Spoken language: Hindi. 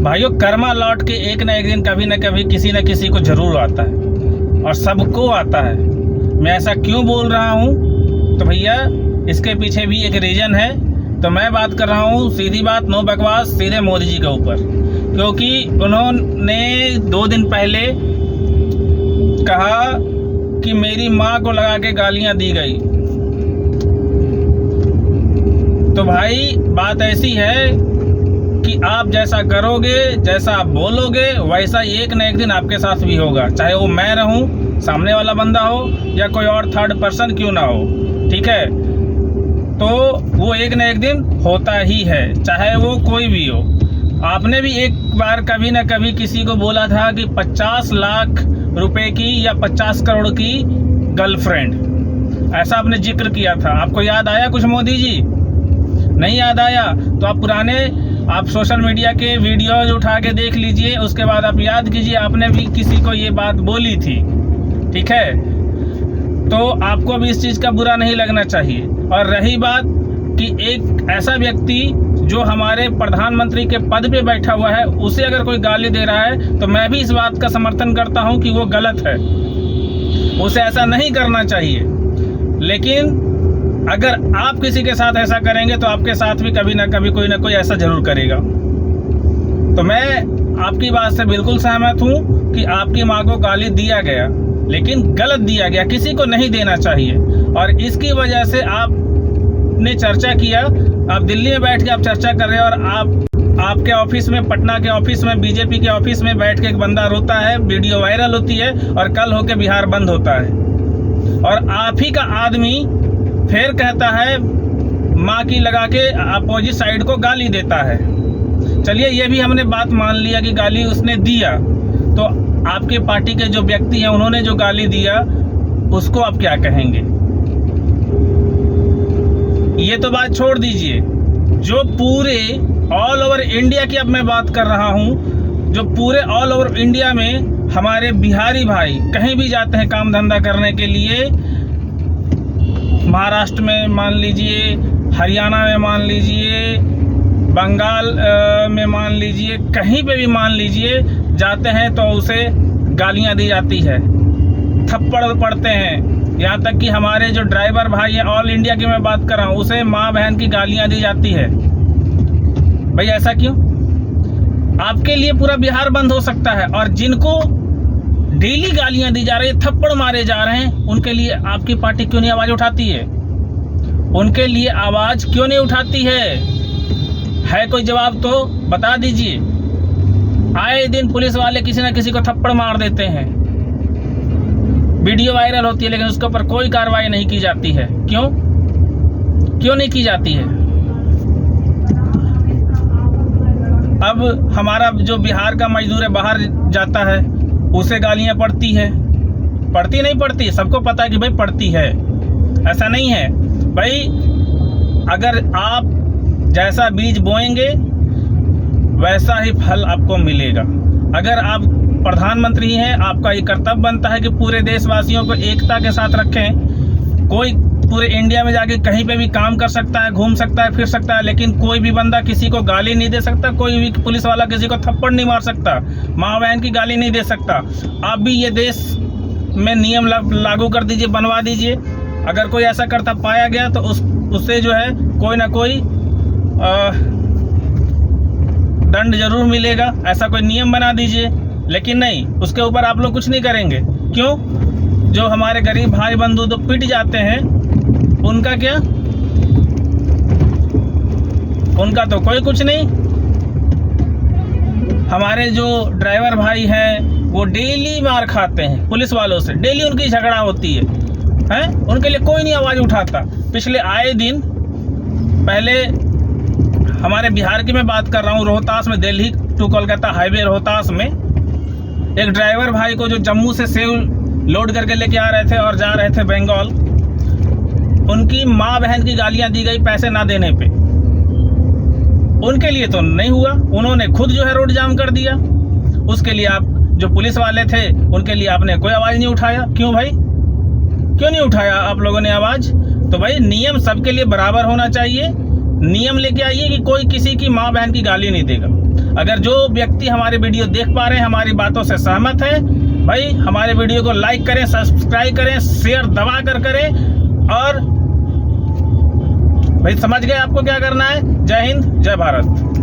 भाइयों, कर्मा लौट के एक ना एक दिन कभी ना कभी किसी न किसी को जरूर आता है और सबको आता है। मैं ऐसा क्यों बोल रहा हूँ तो भैया इसके पीछे भी एक रीज़न है। तो मैं बात कर रहा हूँ, सीधी बात, नो बकवास, सीधे मोदी जी के ऊपर, क्योंकि उन्होंने 2 दिन पहले कहा कि मेरी माँ को लगा के गालियाँ दी गई। तो भाई बात ऐसी है कि आप जैसा करोगे, जैसा आप बोलोगे, वैसा एक न एक दिन आपके साथ भी होगा, चाहे वो मैं रहूं, सामने वाला बंदा हो या कोई और थर्ड पर्सन क्यों ना हो। ठीक है, तो वो एक न एक दिन होता ही है, चाहे वो कोई भी हो। आपने भी एक बार कभी ना कभी किसी को बोला था कि 50 लाख रुपए की या 50 करोड़ की गर्लफ्रेंड, ऐसा आपने जिक्र किया था। आपको याद आया कुछ मोदी जी? नहीं याद आया तो आप सोशल मीडिया के वीडियोज उठा के देख लीजिए, उसके बाद आप याद कीजिए आपने भी किसी को ये बात बोली थी। ठीक है, तो आपको भी इस चीज़ का बुरा नहीं लगना चाहिए। और रही बात कि एक ऐसा व्यक्ति जो हमारे प्रधानमंत्री के पद पे बैठा हुआ है, उसे अगर कोई गाली दे रहा है तो मैं भी इस बात का समर्थन करता हूं कि वो गलत है, उसे ऐसा नहीं करना चाहिए। लेकिन अगर आप किसी के साथ ऐसा करेंगे तो आपके साथ भी कभी ना कभी कोई ना कोई ऐसा जरूर करेगा। तो मैं आपकी बात से बिल्कुल सहमत हूं कि आपकी माँ को गाली दिया गया, लेकिन गलत दिया गया, किसी को नहीं देना चाहिए। और इसकी वजह से आपने चर्चा किया, आप दिल्ली में बैठ के आप चर्चा कर रहे हैं और आपके ऑफिस में, पटना के ऑफिस में, बीजेपी के ऑफिस में बैठ के एक बंदा रोता है, वीडियो वायरल होती है और कल होके बिहार बंद होता है। और आप ही का आदमी फिर कहता है माँ की लगा के अपोजिट साइड को गाली देता है। चलिए ये भी हमने बात मान लिया कि गाली उसने दिया, तो आपके पार्टी के जो व्यक्ति हैं उन्होंने जो गाली दिया उसको आप क्या कहेंगे? ये तो बात छोड़ दीजिए, जो पूरे ऑल ओवर इंडिया की अब मैं बात कर रहा हूँ, जो पूरे ऑल ओवर इंडिया में हमारे बिहारी भाई कहीं भी जाते हैं काम धंधा करने के लिए, महाराष्ट्र में मान लीजिए, हरियाणा में मान लीजिए, बंगाल में मान लीजिए, कहीं पे भी मान लीजिए जाते हैं तो उसे गालियां दी जाती है, थप्पड़ पड़ते हैं। यहाँ तक कि हमारे जो ड्राइवर भाई हैं, ऑल इंडिया की मैं बात कर रहा हूँ, उसे माँ बहन की गालियां दी जाती है। भाई ऐसा क्यों? आपके लिए पूरा बिहार बंद हो सकता है, और जिनको डेली गालियां दी जा रही है, थप्पड़ मारे जा रहे हैं, उनके लिए आपकी पार्टी क्यों नहीं आवाज उठाती है? उनके लिए आवाज क्यों नहीं उठाती है कोई जवाब तो बता दीजिए। आए दिन पुलिस वाले किसी ना किसी को थप्पड़ मार देते हैं, वीडियो वायरल होती है, लेकिन उसके ऊपर कोई कार्रवाई नहीं की जाती है। क्यों नहीं की जाती है? अब हमारा जो बिहार का मजदूर है, बाहर जाता है, उसे गालियां पड़ती है, पड़ती नहीं पड़ती, सबको पता है कि भाई पड़ती है। ऐसा नहीं है भाई, अगर आप जैसा बीज बोएंगे वैसा ही फल आपको मिलेगा। अगर आप प्रधानमंत्री हैं, आपका ये कर्तव्य बनता है कि पूरे देशवासियों को एकता के साथ रखें। कोई पूरे इंडिया में जाके कहीं पे भी काम कर सकता है, घूम सकता है, फिर सकता है, लेकिन कोई भी बंदा किसी को गाली नहीं दे सकता, कोई भी पुलिस वाला किसी को थप्पड़ नहीं मार सकता, माँ बहन की गाली नहीं दे सकता। आप भी ये देश में नियम लागू कर दीजिए, बनवा दीजिए। अगर कोई ऐसा करता पाया गया तो उससे जो है कोई ना कोई दंड जरूर मिलेगा, ऐसा कोई नियम बना दीजिए। लेकिन नहीं, उसके ऊपर आप लोग कुछ नहीं करेंगे। क्यों? जो हमारे गरीब भाई बंधु तो पिट जाते हैं, उनका क्या? उनका तो कोई कुछ नहीं। हमारे जो ड्राइवर भाई हैं वो डेली मार खाते हैं पुलिस वालों से, डेली उनकी झगड़ा होती है, उनके लिए कोई नहीं आवाज उठाता। पिछले आए दिन, पहले हमारे बिहार की मैं बात कर रहा हूँ, रोहतास में, दिल्ली टू कोलकाता हाईवे रोहतास में, एक ड्राइवर भाई को जो जम्मू से सेव लोड करके लेके आ रहे थे और जा रहे थे बंगाल, उनकी माँ बहन की गालियां दी गई पैसे ना देने पे। उनके लिए तो नहीं हुआ, उन्होंने खुद जो है रोड जाम कर दिया। उसके लिए आप जो पुलिस वाले थे उनके लिए आपने कोई आवाज़ नहीं उठाया। क्यों भाई, क्यों नहीं उठाया आप लोगों ने आवाज़? तो भाई नियम सबके लिए बराबर होना चाहिए, नियम लेके आइए कि कोई किसी की माँ बहन की गाली नहीं देगा। अगर जो व्यक्ति हमारे वीडियो देख पा रहे हैं, हमारी बातों से सहमत है, भाई हमारे वीडियो को लाइक करें, सब्सक्राइब करें, शेयर दबा कर करें। और भाई समझ गए आपको क्या करना है। जय हिंद, जय भारत।